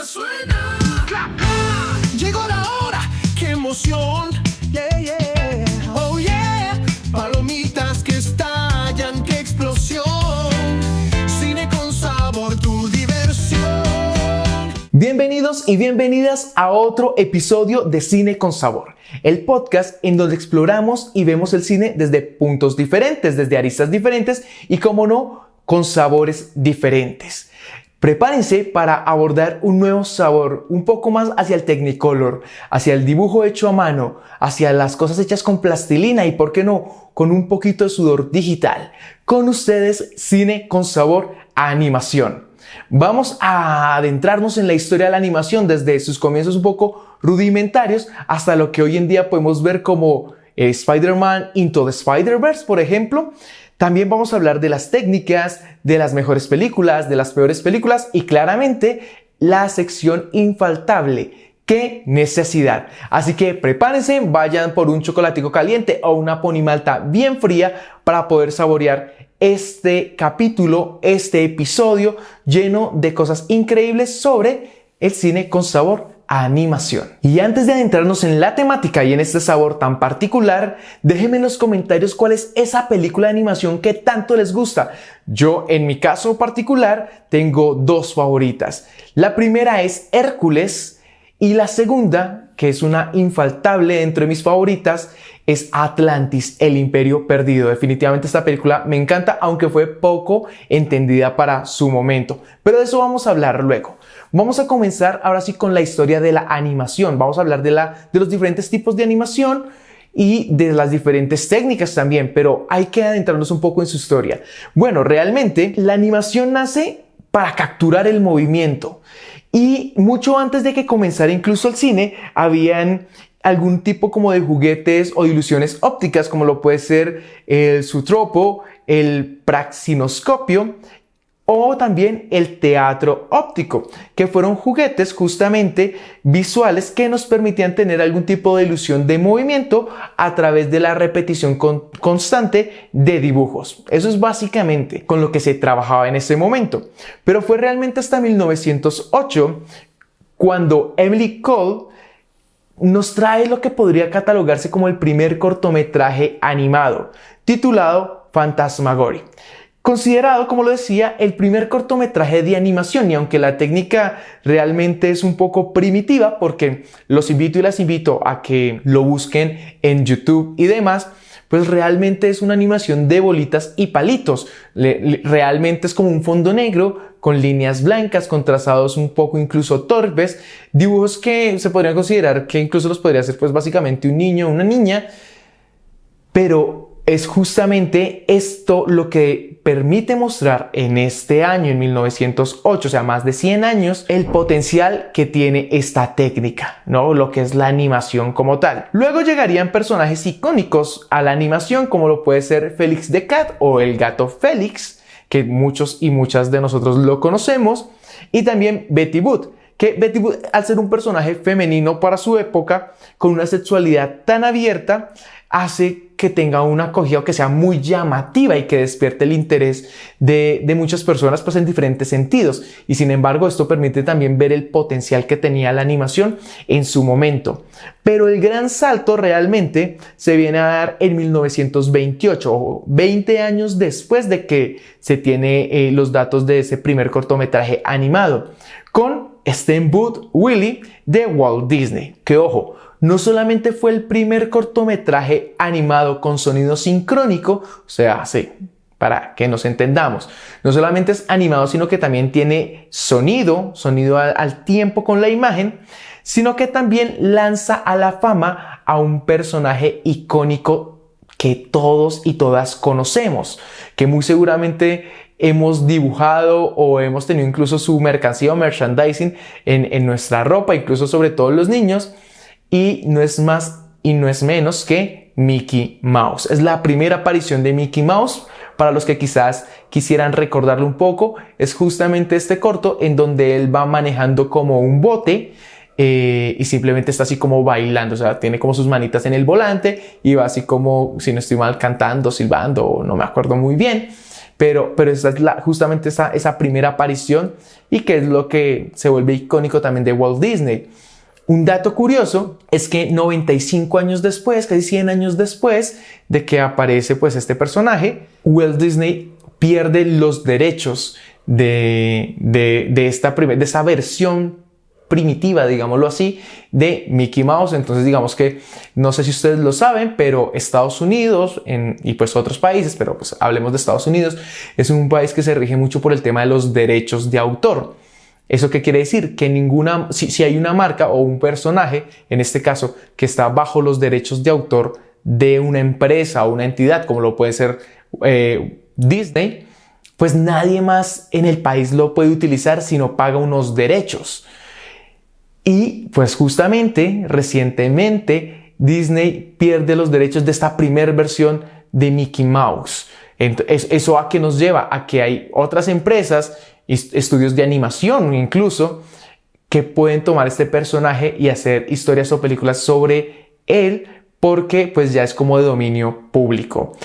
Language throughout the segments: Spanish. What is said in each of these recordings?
suena. Llegó la hora, qué emoción. Yeah, yeah. Oh yeah. Palomitas que estallan, qué explosión. Cine con sabor, tu diversión. Bienvenidos y bienvenidas a otro episodio de Cine con Sabor, el podcast en donde exploramos y vemos el cine desde puntos diferentes, desde aristas diferentes y, como no, con sabores diferentes. Prepárense para abordar un nuevo sabor, un poco más hacia el Technicolor, hacia el dibujo hecho a mano, hacia las cosas hechas con plastilina y, ¿por qué no?, con un poquito de sudor digital. Con ustedes, Cine con Sabor, animación. Vamos a adentrarnos en la historia de la animación desde sus comienzos un poco rudimentarios hasta lo que hoy en día podemos ver como Spider-Man Into the Spider-Verse, por ejemplo. También vamos a hablar de las técnicas, de las mejores películas, de las peores películas y claramente la sección infaltable. ¡Qué necesidad! Así que prepárense, vayan por un chocolatico caliente o una ponimalta bien fría para poder saborear este capítulo, este episodio lleno de cosas increíbles sobre el cine con sabor a animación. Y antes de adentrarnos en la temática y en este sabor tan particular, déjenme en los comentarios cuál es esa película de animación que tanto les gusta. Yo, en mi caso particular, tengo dos favoritas. La primera es Hércules y la segunda, que es una infaltable dentro de mis favoritas, es Atlantis, el Imperio Perdido. Definitivamente esta película me encanta, aunque fue poco entendida para su momento. Pero de eso vamos a hablar luego. Vamos a comenzar ahora sí con la historia de la animación. Vamos a hablar de los diferentes tipos de animación y de las diferentes técnicas también, pero hay que adentrarnos un poco en su historia. Bueno, realmente la animación nace para capturar el movimiento. Y mucho antes de que comenzara incluso el cine, habían algún tipo como de juguetes o de ilusiones ópticas, como lo puede ser el zootropo, el praxinoscopio o también el teatro óptico, que fueron juguetes justamente visuales que nos permitían tener algún tipo de ilusión de movimiento a través de la repetición constante de dibujos. Eso es básicamente con lo que se trabajaba en ese momento. Pero fue realmente hasta 1908 cuando Emily Cole nos trae lo que podría catalogarse como el primer cortometraje animado, titulado Phantasmagoria. Considerado, como lo decía, el primer cortometraje de animación, y aunque la técnica realmente es un poco primitiva, porque los invito y las invito a que lo busquen en YouTube y demás, pues realmente es una animación de bolitas y palitos. Realmente es como un fondo negro con líneas blancas, con trazados un poco incluso torpes, dibujos que se podrían considerar que incluso los podría hacer pues básicamente un niño o una niña, pero es justamente esto lo que permite mostrar en este año, en 1908, o sea, más de 100 años, el potencial que tiene esta técnica, ¿no? Lo que es la animación como tal. Luego llegarían personajes icónicos a la animación, como lo puede ser Félix the Cat o el gato Félix, que muchos y muchas de nosotros lo conocemos, y también Betty Boop, que Betty Boop, al ser un personaje femenino para su época, con una sexualidad tan abierta, hace que tenga una acogida o que sea muy llamativa y que despierte el interés de muchas personas pues en diferentes sentidos. Y sin embargo, esto permite también ver el potencial que tenía la animación en su momento. Pero el gran salto realmente se viene a dar en 1928, 20 años después de que se tiene los datos de ese primer cortometraje animado, con Steamboat Willie de Walt Disney. Que ojo, no solamente fue el primer cortometraje animado con sonido sincrónico, o sea, sí, para que nos entendamos, no solamente es animado, sino que también tiene sonido al tiempo con la imagen, sino que también lanza a la fama a un personaje icónico que todos y todas conocemos, que muy seguramente hemos dibujado o hemos tenido incluso su mercancía o merchandising en nuestra ropa, incluso sobre todo los niños. Y no es más y no es menos que Mickey Mouse. Es la primera aparición de Mickey Mouse. Para los que quizás quisieran recordarlo un poco, es justamente este corto en donde él va manejando como un bote y simplemente está así como bailando. O sea, tiene como sus manitas en el volante y va así como, si no estoy mal, cantando, silbando, no me acuerdo muy bien. pero esa es justamente esa primera aparición y que es lo que se vuelve icónico también de Walt Disney. Un dato curioso es que 95 años después, casi 100 años después de que aparece pues este personaje, Walt Disney pierde los derechos de esa versión primitiva, digámoslo así, de Mickey Mouse. Entonces digamos que, no sé si ustedes lo saben, pero Estados Unidos y pues otros países, pero pues hablemos de Estados Unidos, es un país que se rige mucho por el tema de los derechos de autor. ¿Eso qué quiere decir? Que si hay una marca o un personaje, en este caso, que está bajo los derechos de autor de una empresa o una entidad, como lo puede ser Disney, pues nadie más en el país lo puede utilizar si no paga unos derechos. Y pues justamente, recientemente, Disney pierde los derechos de esta primera versión de Mickey Mouse. Entonces, ¿eso a qué nos lleva? A que hay otras empresas, estudios de animación incluso, que pueden tomar este personaje y hacer historias o películas sobre él, porque pues ya es como de dominio público.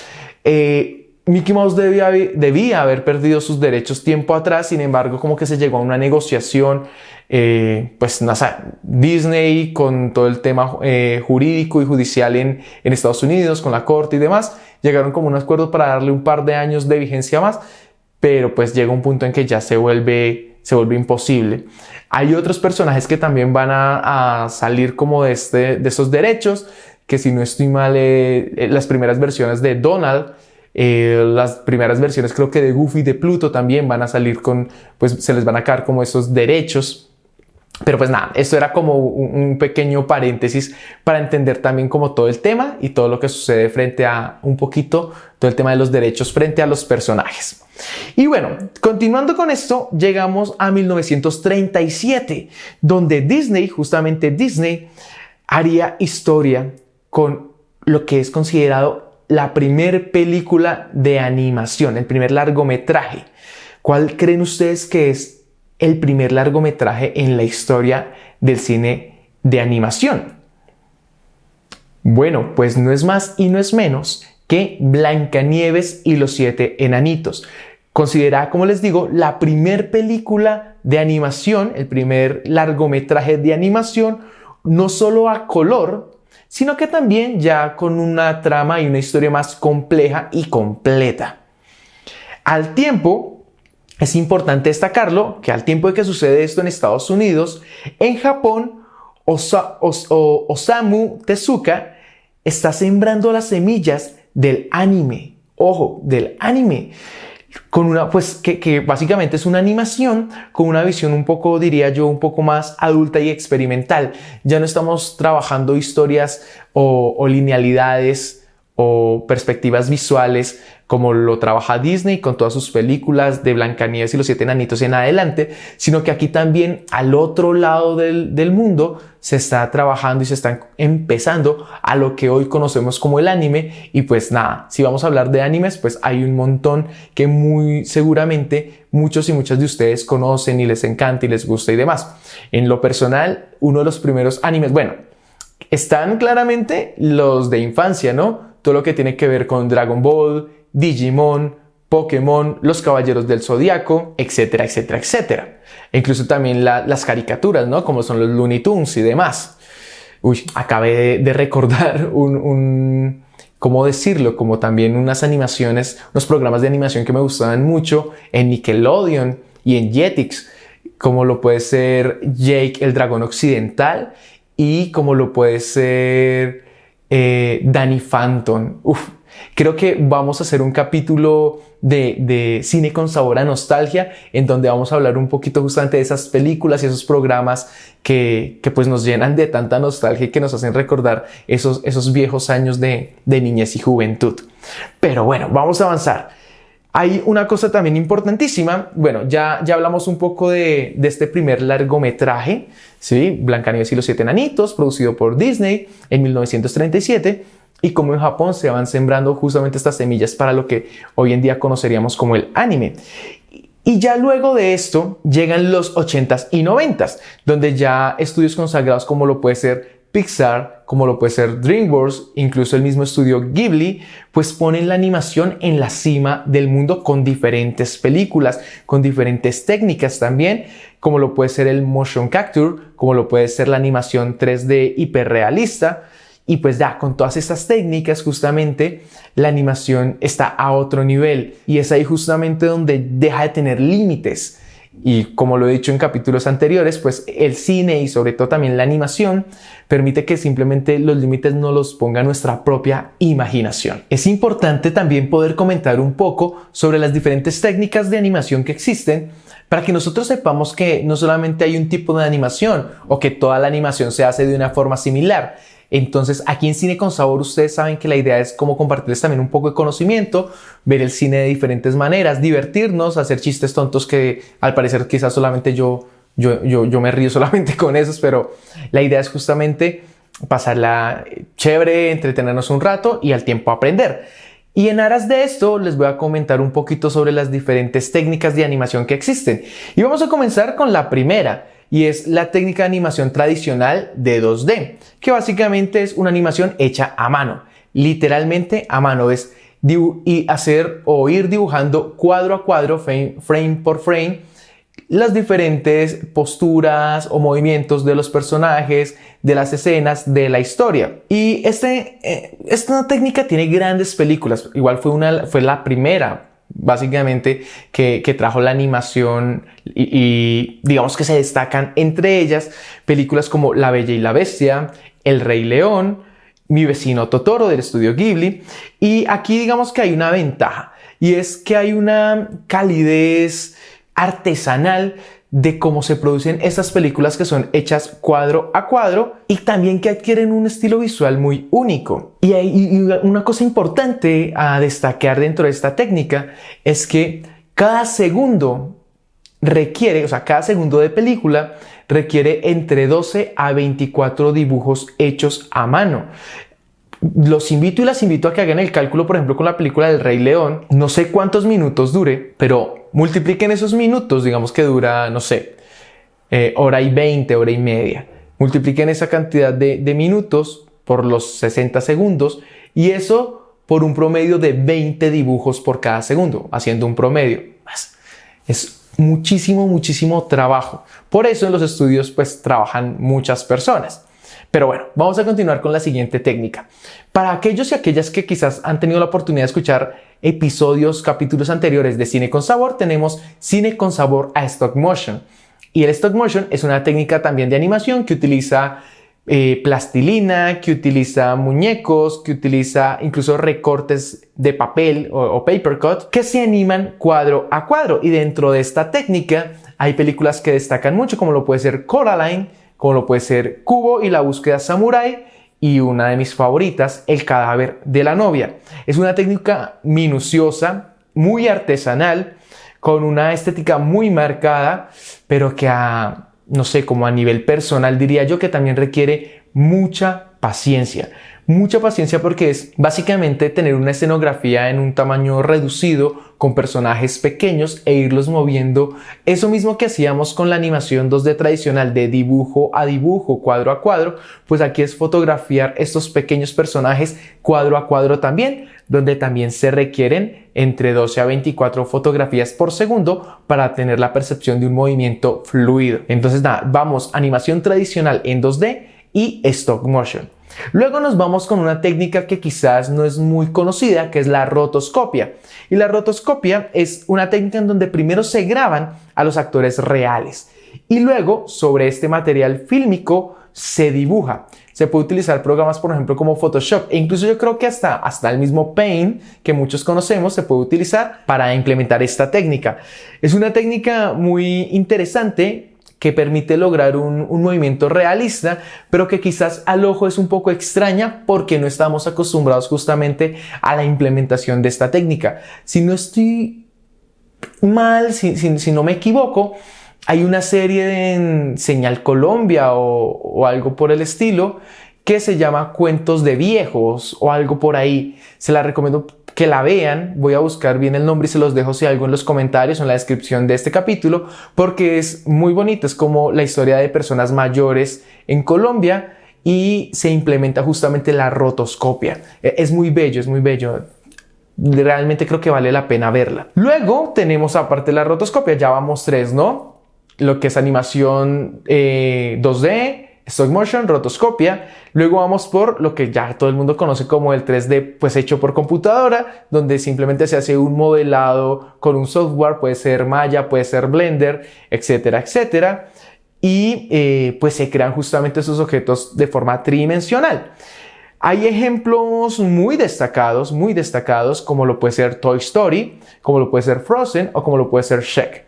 Mickey Mouse debía haber perdido sus derechos tiempo atrás, sin embargo como que se llegó a una negociación, pues Disney con todo el tema jurídico y judicial en Estados Unidos, con la corte y demás, llegaron como a un acuerdo para darle un par de años de vigencia más, pero pues llega un punto en que ya se vuelve imposible. Hay otros personajes que también van a salir como de esos derechos, que si no estoy mal, las primeras versiones de Donald, las primeras versiones creo que de Goofy, de Pluto también van a salir pues se les van a acabar como esos derechos. Pero pues nada, esto era como un pequeño paréntesis para entender también como todo el tema y todo lo que sucede frente a un poquito todo el tema de los derechos frente a los personajes. Y bueno, continuando con esto, llegamos a 1937, donde justamente Disney, haría historia con lo que es considerado la primer película de animación, el primer largometraje. ¿Cuál creen ustedes que es el primer largometraje en la historia del cine de animación? Bueno, pues no es más y no es menos que Blancanieves y los 7 enanitos. Considerada, como les digo, la primer película de animación, el primer largometraje de animación, no solo a color, sino que también ya con una trama y una historia más compleja y completa. Al tiempo, es importante destacarlo que al tiempo de que sucede esto en Estados Unidos, en Japón, Osamu Tezuka está sembrando las semillas del anime. Ojo, del anime. Con pues que básicamente es una animación con una visión un poco, diría yo, un poco más adulta y experimental. Ya no estamos trabajando historias o linealidades o perspectivas visuales como lo trabaja Disney con todas sus películas de Blancanieves y los 7 enanitos en adelante, sino que aquí también al otro lado del mundo se está trabajando y se está empezando a lo que hoy conocemos como el anime. Y pues nada, si vamos a hablar de animes, pues hay un montón que muy seguramente muchos y muchas de ustedes conocen y les encanta y les gusta y demás. En lo personal, uno de los primeros animes, bueno, están claramente los de infancia, ¿no? Todo lo que tiene que ver con Dragon Ball, Digimon, Pokémon, los Caballeros del Zodiaco, etcétera, etcétera, etcétera. E incluso también las caricaturas, ¿no? Como son los Looney Tunes y demás. Uy, acabé de recordar ¿cómo decirlo? Como también unas animaciones, unos programas de animación que me gustaban mucho en Nickelodeon y en Jetix, como lo puede ser Jake el Dragón Occidental y como lo puede ser Danny Phantom. Creo que vamos a hacer un capítulo de cine con sabor a nostalgia, en donde vamos a hablar un poquito justamente de esas películas y esos programas que pues nos llenan de tanta nostalgia y que nos hacen recordar esos viejos años de niñez y juventud. Pero bueno, vamos a avanzar. Hay una cosa también importantísima. Bueno, ya hablamos un poco de este primer largometraje, ¿sí? Blancanieves y los 7 enanitos, producido por Disney en 1937. Y como en Japón se van sembrando justamente estas semillas para lo que hoy en día conoceríamos como el anime. Y ya luego de esto llegan los 80s y 90s, donde ya estudios consagrados como lo puede ser Pixar, como lo puede ser DreamWorks, incluso el mismo estudio Ghibli, pues ponen la animación en la cima del mundo con diferentes películas, con diferentes técnicas también, como lo puede ser el motion capture, como lo puede ser la animación 3D hiperrealista. Y pues ya con todas estas técnicas justamente la animación está a otro nivel y es ahí justamente donde deja de tener límites. Y como lo he dicho en capítulos anteriores, pues el cine y sobre todo también la animación permite que simplemente los límites no los ponga nuestra propia imaginación. Es importante también poder comentar un poco sobre las diferentes técnicas de animación que existen para que nosotros sepamos que no solamente hay un tipo de animación o que toda la animación se hace de una forma similar. Entonces, aquí en Cine con Sabor ustedes saben que la idea es como compartirles también un poco de conocimiento, ver el cine de diferentes maneras, divertirnos, hacer chistes tontos que al parecer quizás solamente yo me río solamente con esos, pero la idea es justamente pasarla chévere, entretenernos un rato y al tiempo aprender. Y en aras de esto les voy a comentar un poquito sobre las diferentes técnicas de animación que existen. Y vamos a comenzar con la primera. Y es la técnica de animación tradicional de 2D, que básicamente es una animación hecha a mano, literalmente a mano, es hacer o ir dibujando cuadro a cuadro, frame por frame, las diferentes posturas o movimientos de los personajes, de las escenas, de la historia. Y esta técnica tiene grandes películas, igual fue la primera básicamente que trajo la animación y digamos que se destacan entre ellas películas como La Bella y la Bestia, El Rey León, Mi vecino Totoro del estudio Ghibli. Y aquí digamos que hay una ventaja y es que hay una calidez artesanal de cómo se producen estas películas que son hechas cuadro a cuadro y también que adquieren un estilo visual muy único. Y una cosa importante a destacar dentro de esta técnica es que cada segundo cada segundo de película requiere entre 12 a 24 dibujos hechos a mano. Los invito y las invito a que hagan el cálculo, por ejemplo, con la película del Rey León. No sé cuántos minutos dure, pero multipliquen esos minutos, digamos que dura, no sé, hora y 20, hora y media. Multipliquen esa cantidad de minutos por los 60 segundos y eso por un promedio de 20 dibujos por cada segundo, haciendo un promedio. Es muchísimo trabajo. Por eso en los estudios pues trabajan muchas personas. Pero bueno, vamos a continuar con la siguiente técnica. Para aquellos y aquellas que quizás han tenido la oportunidad de escuchar capítulos anteriores de Cine con Sabor, tenemos Cine con Sabor a Stop Motion. Y el Stop Motion es una técnica también de animación que utiliza plastilina, que utiliza muñecos, que utiliza incluso recortes de papel o paper cut que se animan cuadro a cuadro. Y dentro de esta técnica hay películas que destacan mucho, como lo puede ser Coraline, como lo puede ser Kubo y la búsqueda samurái, y una de mis favoritas, El cadáver de la novia. Es una técnica minuciosa, muy artesanal, con una estética muy marcada, pero que no sé, como a nivel personal diría yo que también requiere mucha paciencia. Mucha paciencia porque es básicamente tener una escenografía en un tamaño reducido con personajes pequeños e irlos moviendo. Eso mismo que hacíamos con la animación 2D tradicional de dibujo a dibujo, cuadro a cuadro, pues aquí es fotografiar estos pequeños personajes cuadro a cuadro también, donde también se requieren entre 12 a 24 fotografías por segundo para tener la percepción de un movimiento fluido. Entonces nada, vamos, animación tradicional en 2D y stop motion. Luego nos vamos con una técnica que quizás no es muy conocida, que es la rotoscopia. Y la rotoscopia es una técnica en donde primero se graban a los actores reales y luego sobre este material fílmico se dibuja. Se puede utilizar programas, por ejemplo, como Photoshop e incluso yo creo que hasta el mismo Paint, que muchos conocemos, se puede utilizar para implementar esta técnica. Es una técnica muy interesante que permite lograr un movimiento realista, pero que quizás al ojo es un poco extraña porque no estamos acostumbrados justamente a la implementación de esta técnica. Si no estoy mal, si no me equivoco, hay una serie en Señal Colombia o algo por el estilo que se llama Cuentos de Viejos o algo por ahí. Se la recomiendo que la vean. Voy a buscar bien el nombre y se los dejo si algo en los comentarios o en la descripción de este capítulo, porque es muy bonito. Es como la historia de personas mayores en Colombia y se implementa justamente la rotoscopia. Es muy bello, es muy bello. Realmente creo que vale la pena verla. Luego tenemos, aparte de la rotoscopia, ya vamos tres, ¿no? Lo que es animación 2D, stop motion, rotoscopia. Luego vamos por lo que ya todo el mundo conoce como el 3D, pues hecho por computadora, donde simplemente se hace un modelado con un software, puede ser Maya, puede ser Blender, etcétera, etcétera. Y pues se crean justamente esos objetos de forma tridimensional. Hay ejemplos muy destacados, como lo puede ser Toy Story, como lo puede ser Frozen o como lo puede ser Shrek.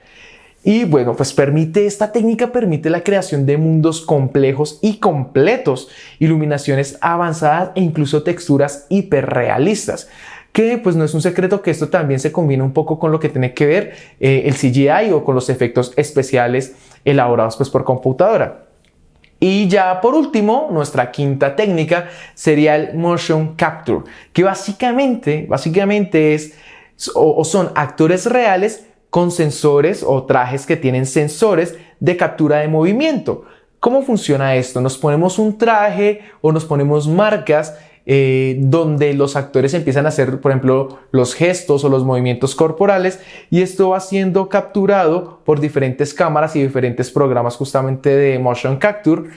Y bueno, pues esta técnica permite la creación de mundos complejos y completos, iluminaciones avanzadas e incluso texturas hiperrealistas. Que pues no es un secreto que esto también se combina un poco con lo que tiene que ver el CGI o con los efectos especiales elaborados pues por computadora. Y ya por último, nuestra quinta técnica sería el motion capture, que básicamente son actores reales con sensores o trajes que tienen sensores de captura de movimiento. ¿Cómo funciona esto? Nos ponemos un traje o nos ponemos marcas donde los actores empiezan a hacer, por ejemplo, los gestos o los movimientos corporales, y esto va siendo capturado por diferentes cámaras y diferentes programas justamente de motion capture,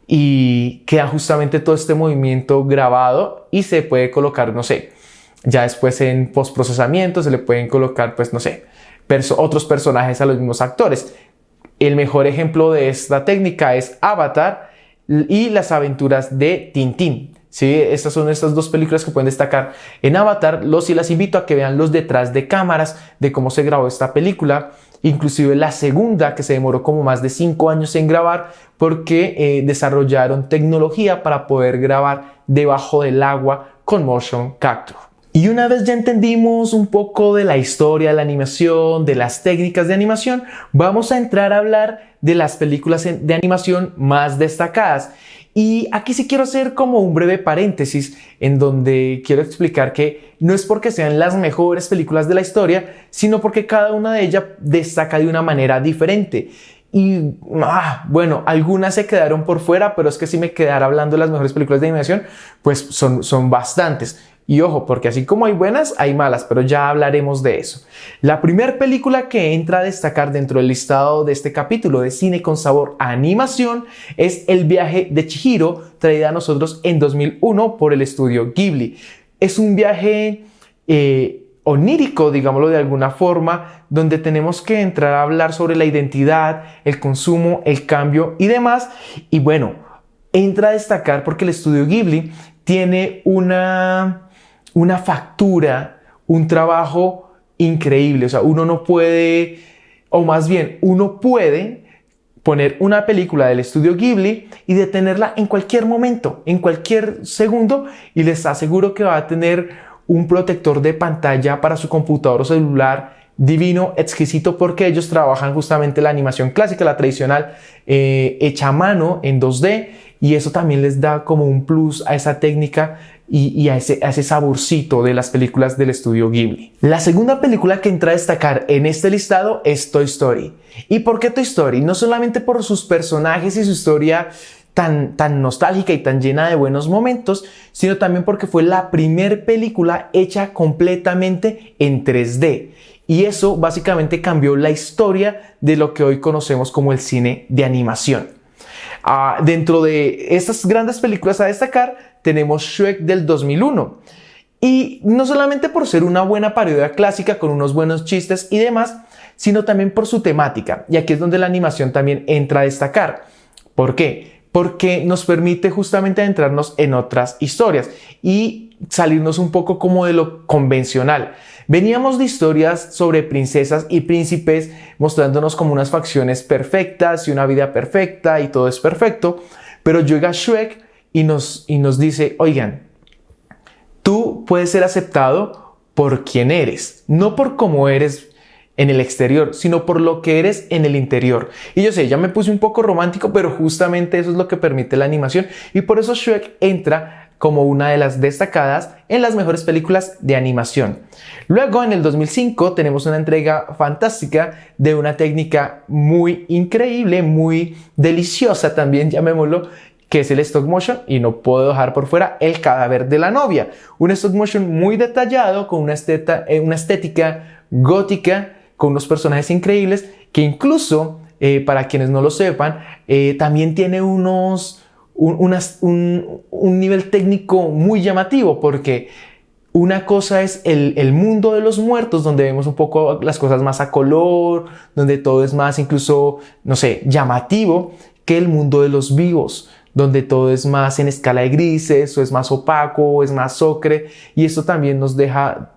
y queda justamente todo este movimiento grabado y se puede colocar, no sé, ya después en postprocesamiento se le pueden colocar, pues no sé, otros personajes a los mismos actores. El mejor ejemplo de esta técnica es Avatar y las aventuras de Tintín. Sí, estas son estas dos películas que pueden destacar en Avatar. Las invito a que vean los detrás de cámaras de cómo se grabó esta película. Inclusive la segunda, que se demoró como más de 5 años en grabar, porque desarrollaron tecnología para poder grabar debajo del agua con motion capture. Y una vez ya entendimos un poco de la historia de la animación, de las técnicas de animación, vamos a entrar a hablar de las películas de animación más destacadas. Y aquí sí quiero hacer como un breve paréntesis en donde quiero explicar que no es porque sean las mejores películas de la historia, sino porque cada una de ellas destaca de una manera diferente. Y bueno, algunas se quedaron por fuera, pero es que si me quedara hablando de las mejores películas de animación, pues son bastantes. Y ojo, porque así como hay buenas, hay malas, pero ya hablaremos de eso. La primera película que entra a destacar dentro del listado de este capítulo de Cine con Sabor a Animación es El viaje de Chihiro, traída a nosotros en 2001 por el estudio Ghibli. Es un viaje onírico, digámoslo de alguna forma, donde tenemos que entrar a hablar sobre la identidad, el consumo, el cambio y demás. Y bueno, entra a destacar porque el estudio Ghibli tiene una factura, un trabajo increíble. O sea, uno puede poner una película del estudio Ghibli y detenerla en cualquier momento, en cualquier segundo, y les aseguro que va a tener un protector de pantalla para su computador o celular divino, exquisito, porque ellos trabajan justamente la animación clásica, la tradicional, hecha a mano en 2D, y eso también les da como un plus a esa técnica y a ese saborcito de las películas del estudio Ghibli. La segunda película que entra a destacar en este listado es Toy Story. ¿Y por qué Toy Story? No solamente por sus personajes y su historia tan nostálgica y tan llena de buenos momentos, sino también porque fue la primera película hecha completamente en 3D. Y eso básicamente cambió la historia de lo que hoy conocemos como el cine de animación. Dentro de estas grandes películas a destacar tenemos Shrek del 2001. Y no solamente por ser una buena parodia clásica con unos buenos chistes y demás, sino también por su temática. Y aquí es donde la animación también entra a destacar. ¿Por qué? Porque nos permite justamente adentrarnos en otras historias y salirnos un poco como de lo convencional. Veníamos de historias sobre princesas y príncipes mostrándonos como unas facciones perfectas y una vida perfecta y todo es perfecto, pero llega Shrek y nos dice, oigan, tú puedes ser aceptado por quien eres, no por cómo eres en el exterior, sino por lo que eres en el interior. Y yo sé, ya me puse un poco romántico, pero justamente eso es lo que permite la animación, y por eso Shrek entra como una de las destacadas en las mejores películas de animación. Luego, en el 2005, tenemos una entrega fantástica de una técnica muy increíble, muy deliciosa también, llamémoslo, que es el stop motion, y no puedo dejar por fuera El cadáver de la novia, un stop motion muy detallado con una estética gótica, con unos personajes increíbles, que incluso, para quienes no lo sepan, también tiene un nivel técnico muy llamativo, porque una cosa es el mundo de los muertos, donde vemos un poco las cosas más a color, donde todo es más incluso, no sé, llamativo, que el mundo de los vivos, donde todo es más en escala de grises, o es más opaco, o es más ocre, y esto también nos deja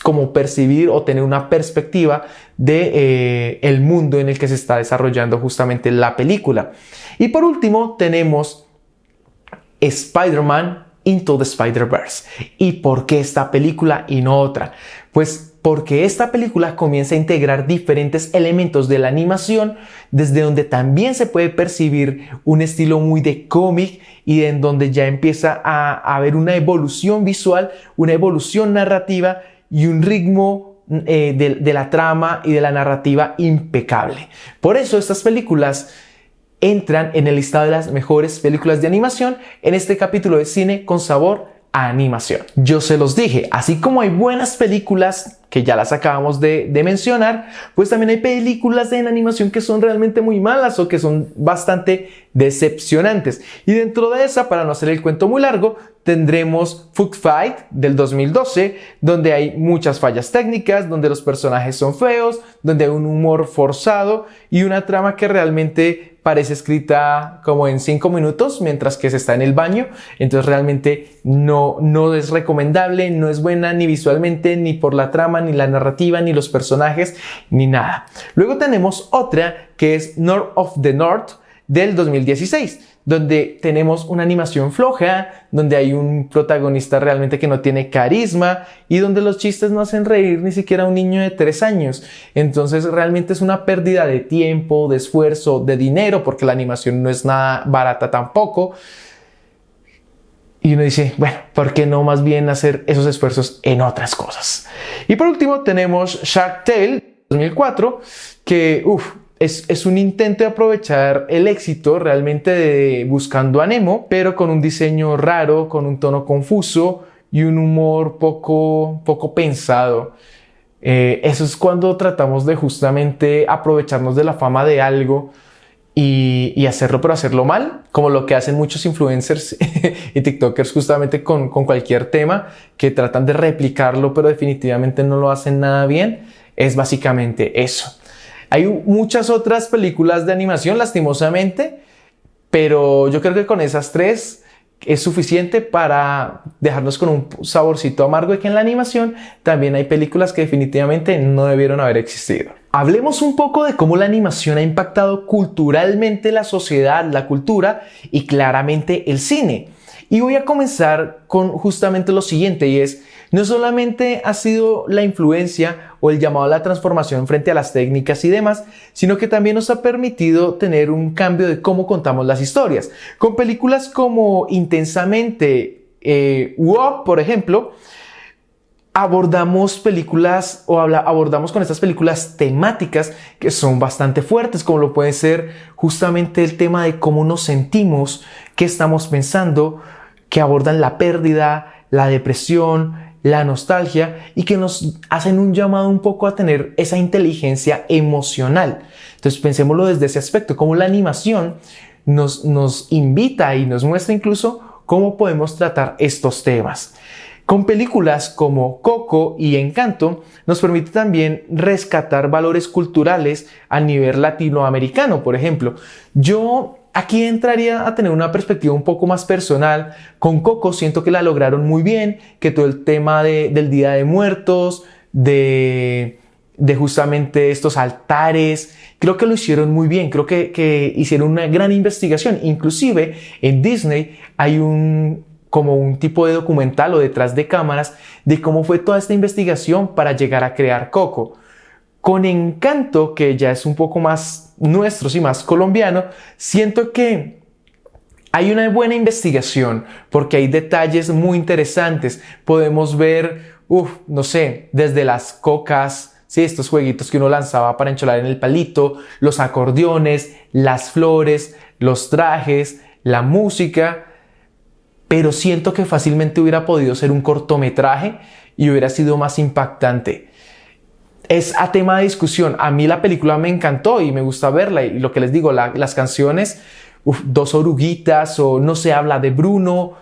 como percibir o tener una perspectiva de el mundo en el que se está desarrollando justamente la película. Y por último tenemos Spider-Man Into the Spider-Verse. ¿Y por qué esta película y no otra? Pues porque esta película comienza a integrar diferentes elementos de la animación, desde donde también se puede percibir un estilo muy de cómic, y en donde ya empieza a haber una evolución visual, una evolución narrativa y un ritmo de la trama y de la narrativa impecable. Por eso estas películas entran en el listado de las mejores películas de animación en este capítulo de Cine con Sabor a Animación. Yo se los dije, así como hay buenas películas que ya las acabamos de mencionar, pues también hay películas de animación que son realmente muy malas o que son bastante decepcionantes. Y dentro de esa, para no hacer el cuento muy largo, tendremos Food Fight del 2012, donde hay muchas fallas técnicas, donde los personajes son feos, donde hay un humor forzado y una trama que realmente parece escrita como en 5 minutos mientras que se está en el baño. Entonces realmente no es recomendable, no es buena ni visualmente, ni por la trama, ni la narrativa, ni los personajes, ni nada. Luego tenemos otra que es North of the North del 2016, donde tenemos una animación floja, donde hay un protagonista realmente que no tiene carisma y donde los chistes no hacen reír ni siquiera a un niño de 3 años. Entonces realmente es una pérdida de tiempo, de esfuerzo, de dinero, porque la animación no es nada barata tampoco. Y uno dice, bueno, ¿por qué no más bien hacer esos esfuerzos en otras cosas? Y por último tenemos Shark Tale 2004, que es un intento de aprovechar el éxito realmente de Buscando a Nemo, pero con un diseño raro, con un tono confuso y un humor poco pensado. Eso es cuando tratamos de justamente aprovecharnos de la fama de algo y hacerlo, pero hacerlo mal, como lo que hacen muchos influencers y TikTokers justamente con cualquier tema, que tratan de replicarlo, pero definitivamente no lo hacen nada bien. Es básicamente eso. Hay muchas otras películas de animación, lastimosamente, pero yo creo que con esas 3 es suficiente para dejarnos con un saborcito amargo de que en la animación también hay películas que definitivamente no debieron haber existido. Hablemos un poco de cómo la animación ha impactado culturalmente la sociedad, la cultura y claramente el cine. Y voy a comenzar con justamente lo siguiente, y es: no solamente ha sido la influencia o el llamado a la transformación frente a las técnicas y demás, sino que también nos ha permitido tener un cambio de cómo contamos las historias. Con películas como Intensamente, WOP, por ejemplo, abordamos con estas películas temáticas que son bastante fuertes, como lo puede ser justamente el tema de cómo nos sentimos, qué estamos pensando, que abordan la pérdida, la depresión, la nostalgia, y que nos hacen un llamado un poco a tener esa inteligencia emocional. Entonces pensémoslo desde ese aspecto, como la animación nos invita y nos muestra incluso cómo podemos tratar estos temas. Con películas como Coco y Encanto nos permite también rescatar valores culturales a nivel latinoamericano, por ejemplo. Yo aquí entraría a tener una perspectiva un poco más personal. Con Coco siento que la lograron muy bien, que todo el tema del Día de Muertos, de justamente estos altares, creo que lo hicieron muy bien, creo que hicieron una gran investigación. Inclusive en Disney hay como un tipo de documental o detrás de cámaras de cómo fue toda esta investigación para llegar a crear Coco. Con Encanto, que ya es un poco más nuestro, sí, más colombiano, siento que hay una buena investigación porque hay detalles muy interesantes. Podemos ver, no sé, desde las cocas, sí, estos jueguitos que uno lanzaba para encholar en el palito, los acordeones, las flores, los trajes, la música, pero siento que fácilmente hubiera podido ser un cortometraje y hubiera sido más impactante. Es a tema de discusión. A mí la película me encantó y me gusta verla, y lo que les digo, las canciones, Dos oruguitas o No se habla de Bruno,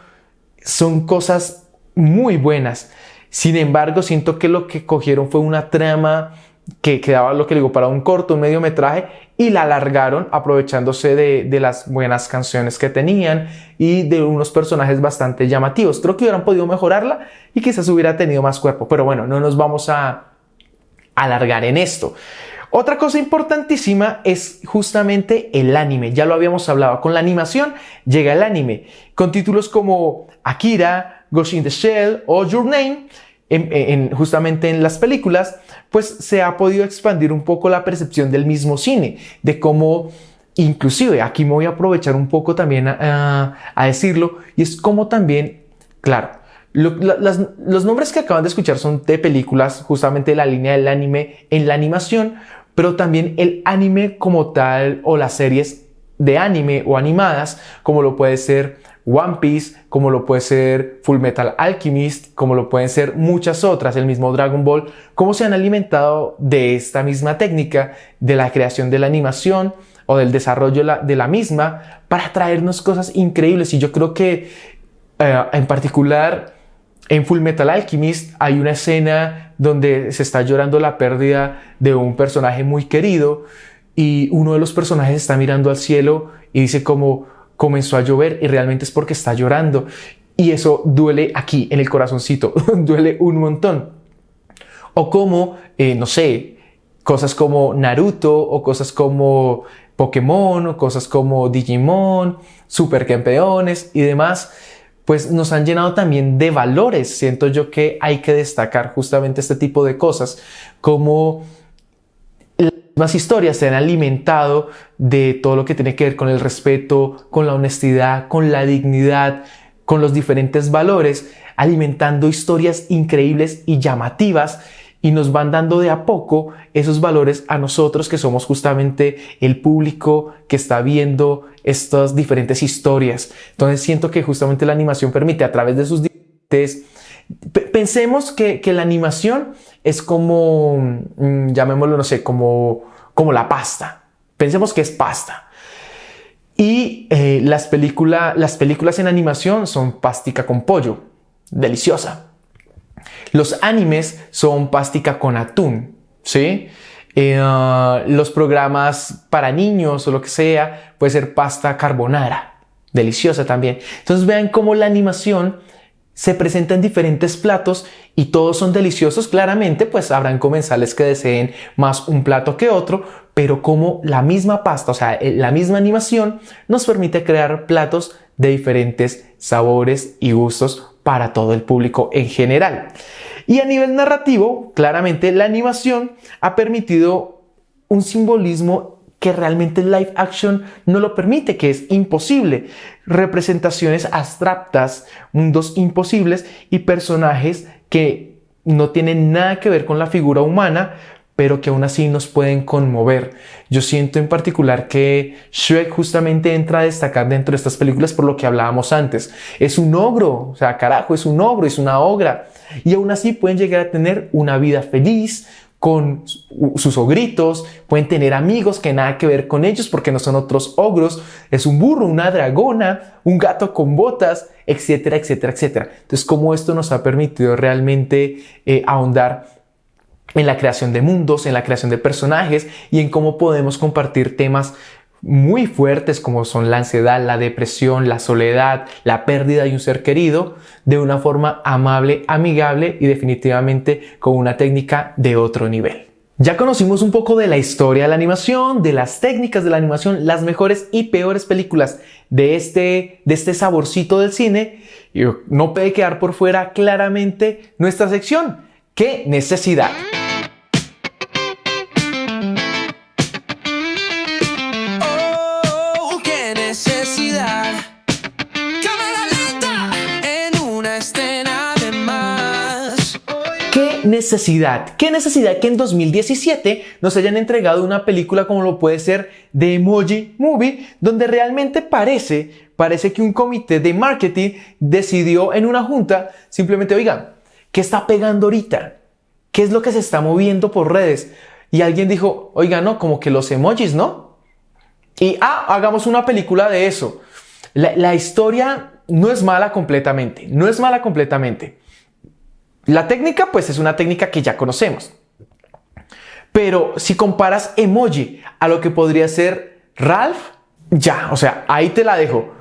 son cosas muy buenas. Sin embargo, siento que lo que cogieron fue una trama que quedaba, lo que digo, para un corto, un mediometraje, y la alargaron aprovechándose de las buenas canciones que tenían y de unos personajes bastante llamativos. Creo que hubieran podido mejorarla y quizás hubiera tenido más cuerpo, pero bueno, no nos vamos a alargar en esto. Otra cosa importantísima es justamente el anime. Ya lo habíamos hablado. Con la animación llega el anime, con títulos como Akira, Ghost in the Shell o Your Name. Justamente en las películas, pues se ha podido expandir un poco la percepción del mismo cine, de cómo, inclusive, aquí me voy a aprovechar un poco también a decirlo, y es como también, claro, los nombres que acaban de escuchar son de películas, justamente de la línea del anime en la animación, pero también el anime como tal, o las series de anime o animadas, como lo puede ser One Piece, como lo puede ser Full Metal Alchemist, como lo pueden ser muchas otras, el mismo Dragon Ball, cómo se han alimentado de esta misma técnica, de la creación de la animación o del desarrollo de la misma, para traernos cosas increíbles. Y yo creo que en particular en Full Metal Alchemist hay una escena donde se está llorando la pérdida de un personaje muy querido, y uno de los personajes está mirando al cielo y dice como comenzó a llover, y realmente es porque está llorando, y eso duele aquí en el corazoncito, duele un montón. O como, no sé, cosas como Naruto, o cosas como Pokémon, o cosas como Digimon, Supercampeones y demás, pues nos han llenado también de valores. Siento yo que hay que destacar justamente este tipo de cosas, como las historias se han alimentado de todo lo que tiene que ver con el respeto, con la honestidad, con la dignidad, con los diferentes valores, alimentando historias increíbles y llamativas, y nos van dando de a poco esos valores a nosotros, que somos justamente el público que está viendo estas diferentes historias. Entonces siento que justamente la animación permite, a través de sus diferentes... Pensemos que la animación es como, llamémoslo, no sé, como la pasta. Pensemos que es pasta. Y las películas en animación son pastica con pollo, deliciosa. Los animes son pastica con atún, ¿sí? Los programas para niños o lo que sea, puede ser pasta carbonara, deliciosa también. Entonces vean cómo la animación se presenta en diferentes platos y todos son deliciosos. Claramente, pues habrán comensales que deseen más un plato que otro, pero como la misma pasta, o sea, la misma animación nos permite crear platos de diferentes sabores y gustos para todo el público en general. Y a nivel narrativo, claramente la animación ha permitido un simbolismo que realmente el live action no lo permite, que es imposible. Representaciones abstractas, mundos imposibles y personajes que no tienen nada que ver con la figura humana, pero que aún así nos pueden conmover. Yo siento en particular que Shrek justamente entra a destacar dentro de estas películas por lo que hablábamos antes. Es un ogro, o sea, carajo, es un ogro, es una ogra. Y aún así pueden llegar a tener una vida feliz con sus ogritos, pueden tener amigos que nada que ver con ellos porque no son otros ogros, es un burro, una dragona, un gato con botas, etcétera, etcétera, etcétera. Entonces, cómo esto nos ha permitido realmente ahondar en la creación de mundos, en la creación de personajes y en cómo podemos compartir temas muy fuertes como son la ansiedad, la depresión, la soledad, la pérdida de un ser querido, de una forma amable, amigable y definitivamente con una técnica de otro nivel. Ya conocimos un poco de la historia de la animación, de las técnicas de la animación, las mejores y peores películas de este saborcito del cine, y no puede quedar por fuera claramente nuestra sección. ¡Qué necesidad! ¿Qué necesidad que en 2017 nos hayan entregado una película como lo puede ser The Emoji Movie, donde realmente parece parece que un comité de marketing decidió en una junta simplemente, oigan, ¿qué está pegando ahorita? ¿Qué es lo que se está moviendo por redes? Y alguien dijo, oiga, no, como que los emojis, ¿no? Y hagamos una película de eso. La historia no es mala completamente, no es mala completamente. La técnica, pues es una técnica que ya conocemos. Pero si comparas emoji a lo que podría ser Ralph, ya, o sea, ahí te la dejo.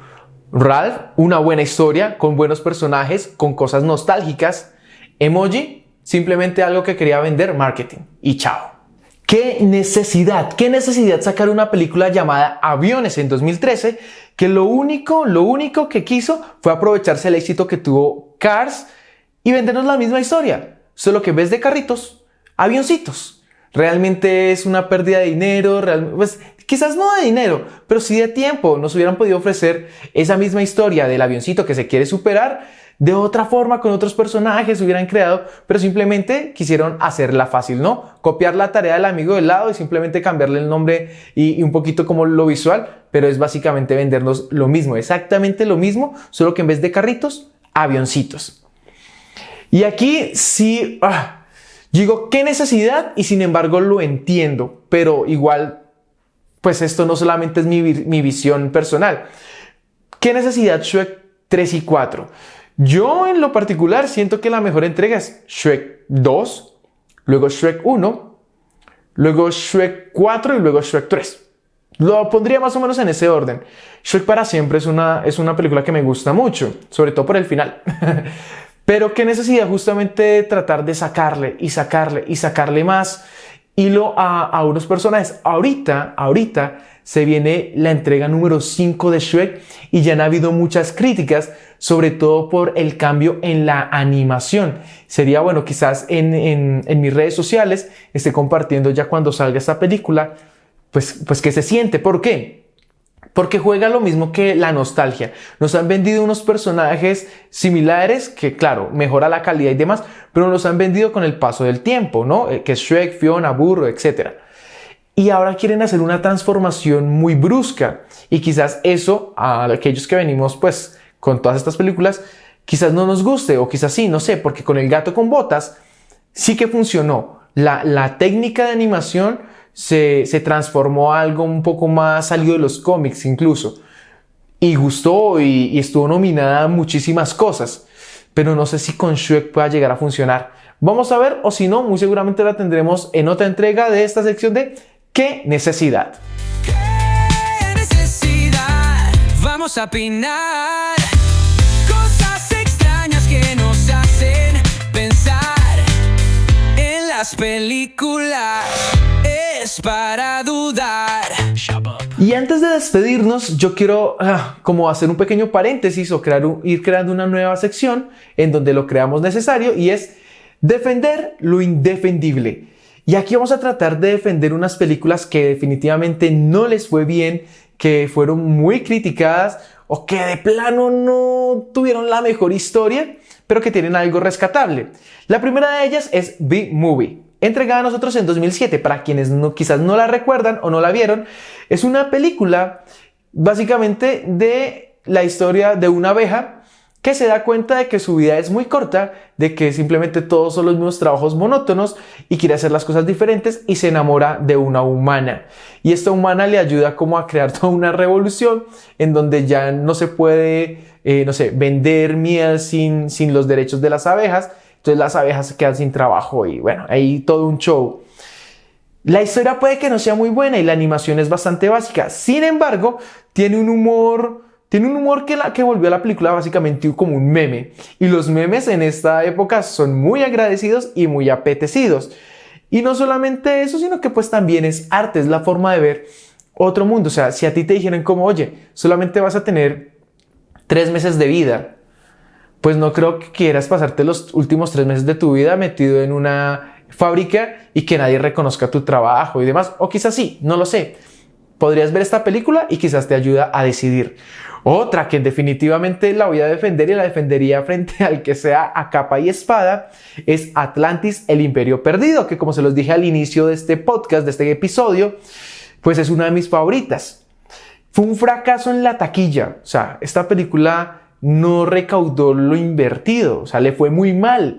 Ralph, una buena historia, con buenos personajes, con cosas nostálgicas. Emoji, simplemente algo que quería vender, marketing. Y chao. ¿Qué necesidad sacar una película llamada Aviones en 2013? Que lo único que quiso fue aprovecharse el éxito que tuvo Cars y vendernos la misma historia. Solo que en vez de carritos, avioncitos. Realmente es una pérdida de dinero, pues quizás no de dinero, pero sí de tiempo. Nos hubieran podido ofrecer esa misma historia del avioncito que se quiere superar de otra forma, con otros personajes, hubieran creado, pero simplemente quisieron hacerla fácil, ¿no? Copiar la tarea del amigo del lado y simplemente cambiarle el nombre y un poquito como lo visual, pero es básicamente vendernos lo mismo, exactamente lo mismo, solo que en vez de carritos, avioncitos. Y aquí sí, digo, ¿qué necesidad? Y sin embargo lo entiendo, pero igual, pues esto no solamente es mi visión personal. ¿Qué necesidad Shrek 3 y 4? Yo en lo particular siento que la mejor entrega es Shrek 2, luego Shrek 1, luego Shrek 4 y luego Shrek 3. Lo pondría más o menos en ese orden. Shrek para siempre es una película que me gusta mucho, sobre todo por el final. Pero qué necesidad justamente tratar de sacarle más hilo a unos personajes. Ahorita se viene la entrega número 5 de Shrek y ya han habido muchas críticas, sobre todo por el cambio en la animación. Sería bueno, quizás en mis redes sociales esté compartiendo ya cuando salga esta película, pues qué se siente. ¿Por qué? Porque juega lo mismo que la nostalgia. Nos han vendido unos personajes similares que, claro, mejora la calidad y demás, pero nos han vendido con el paso del tiempo, ¿no? Que es Shrek, Fiona, Burro, etc. Y ahora quieren hacer una transformación muy brusca. Y quizás eso, a aquellos que venimos, pues, con todas estas películas, quizás no nos guste, o quizás sí, no sé, porque con El gato con botas sí que funcionó. La técnica de animación se transformó a algo un poco más salido de los cómics incluso. Y gustó y estuvo nominada a muchísimas cosas. Pero no sé si con Shrek pueda llegar a funcionar. Vamos a ver, o si no, muy seguramente la tendremos en otra entrega de esta sección de ¿Qué necesidad? ¿Qué necesidad? Vamos a opinar. Cosas extrañas que nos hacen pensar en las películas. Es para dudar. Y antes de despedirnos, yo quiero como hacer un pequeño paréntesis o ir creando una nueva sección en donde lo creamos necesario, y es defender lo indefendible. Y aquí vamos a tratar de defender unas películas que definitivamente no les fue bien, que fueron muy criticadas o que de plano no tuvieron la mejor historia, pero que tienen algo rescatable. La primera de ellas es B-Movie, entregada a nosotros en 2007. Para quienes quizás no la recuerdan o no la vieron, es una película básicamente de la historia de una abeja que se da cuenta de que su vida es muy corta, de que simplemente todos son los mismos trabajos monótonos y quiere hacer las cosas diferentes, y se enamora de una humana. Y esta humana le ayuda como a crear toda una revolución en donde ya no se puede, vender miel sin los derechos de las abejas. Entonces las abejas se quedan sin trabajo y bueno, ahí todo un show. La historia puede que no sea muy buena y la animación es bastante básica. Sin embargo, tiene un humor que volvió a la película básicamente como un meme. Y los memes en esta época son muy agradecidos y muy apetecidos. Y no solamente eso, sino que pues también es arte, es la forma de ver otro mundo. O sea, si a ti te dijeran como, oye, solamente vas a tener 3 meses de vida, pues no creo que quieras pasarte los últimos 3 meses de tu vida metido en una fábrica y que nadie reconozca tu trabajo y demás. O quizás sí, no lo sé. Podrías ver esta película y quizás te ayuda a decidir. Otra que definitivamente la voy a defender y la defendería frente al que sea a capa y espada es Atlantis, el Imperio Perdido, que como se los dije al inicio de este podcast, de este episodio, pues es una de mis favoritas. fue un fracaso en la taquilla. O sea, esta película no recaudó lo invertido, o sea, le fue muy mal.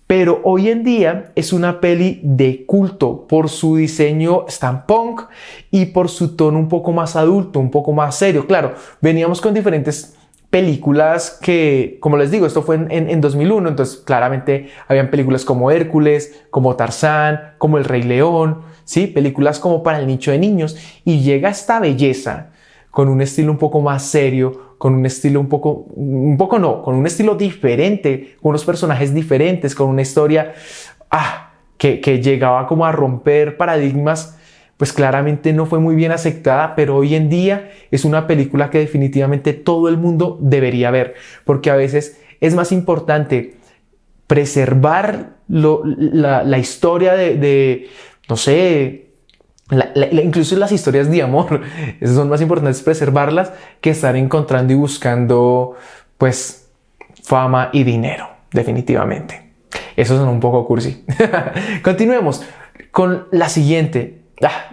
Pero hoy en día es una peli de culto por su diseño steampunk y por su tono un poco más adulto, un poco más serio. Claro, veníamos con diferentes películas que, como les digo, esto fue en 2001, entonces claramente habían películas como Hércules, como Tarzán, como El Rey León, ¿sí? Películas como para el nicho de niños, y llega esta belleza con un estilo un poco más serio, con un estilo con un estilo diferente, con unos personajes diferentes, con una historia que llegaba como a romper paradigmas. Pues claramente no fue muy bien aceptada, pero hoy en día es una película que definitivamente todo el mundo debería ver, porque a veces es más importante preservar la historia no sé, incluso las historias de amor, son más importantes preservarlas que estar encontrando y buscando pues fama y dinero, definitivamente. Eso suena un poco cursi. Continuemos con la siguiente.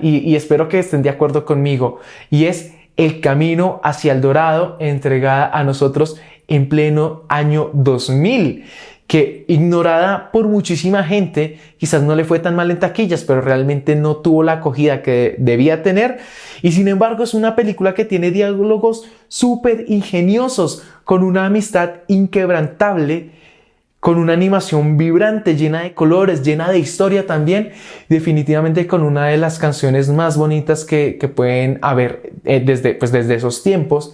Y espero que estén de acuerdo conmigo, y es El Camino hacia el Dorado, entregada a nosotros en pleno año 2000, que ignorada por muchísima gente, quizás no le fue tan mal en taquillas, pero realmente no tuvo la acogida que debía tener, y sin embargo es una película que tiene diálogos súper ingeniosos, con una amistad inquebrantable, con una animación vibrante, llena de colores, llena de historia también, definitivamente con una de las canciones más bonitas que pueden haber desde esos tiempos.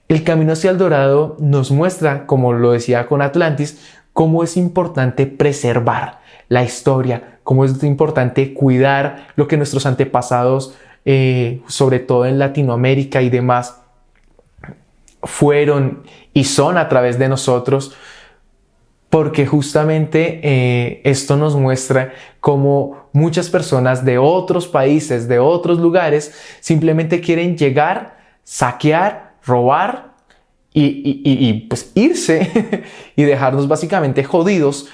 El Camino hacia el Dorado nos muestra, como lo decía con Atlantis, cómo es importante preservar la historia, cómo es importante cuidar lo que nuestros antepasados, sobre todo en Latinoamérica y demás, fueron y son a través de nosotros. Porque justamente esto nos muestra cómo muchas personas de otros países, de otros lugares, simplemente quieren llegar, saquear, robar y pues irse y dejarnos básicamente jodidos.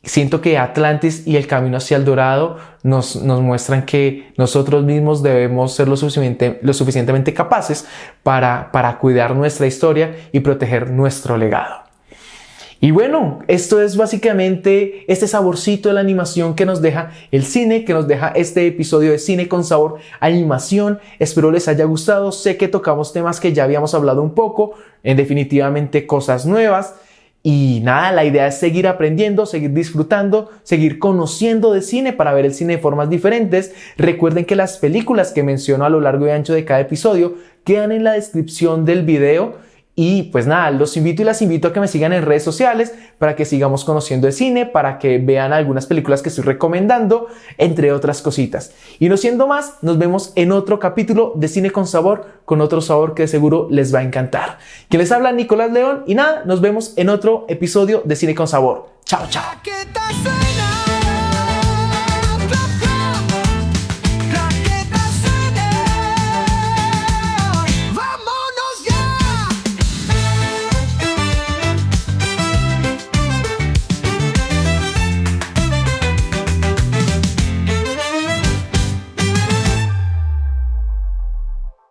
Siento que Atlantis y El Camino hacia el Dorado nos muestran que nosotros mismos debemos ser lo suficientemente capaces para cuidar nuestra historia y proteger nuestro legado. Y bueno, esto es básicamente este saborcito de la animación que nos deja el cine, que nos deja este episodio de Cine con Sabor Animación. Espero les haya gustado. Sé que tocamos temas que ya habíamos hablado un poco, definitivamente cosas nuevas. Y nada, la idea es seguir aprendiendo, seguir disfrutando, seguir conociendo de cine para ver el cine de formas diferentes. Recuerden que las películas que menciono a lo largo y ancho de cada episodio quedan en la descripción del video. Y pues nada, los invito y las invito a que me sigan en redes sociales para que sigamos conociendo de cine, para que vean algunas películas que estoy recomendando, entre otras cositas. Y no siendo más, nos vemos en otro capítulo de Cine con Sabor, con otro sabor que de seguro les va a encantar. Quien les habla, Nicolás León, y nada, nos vemos en otro episodio de Cine con Sabor. Chao, chao.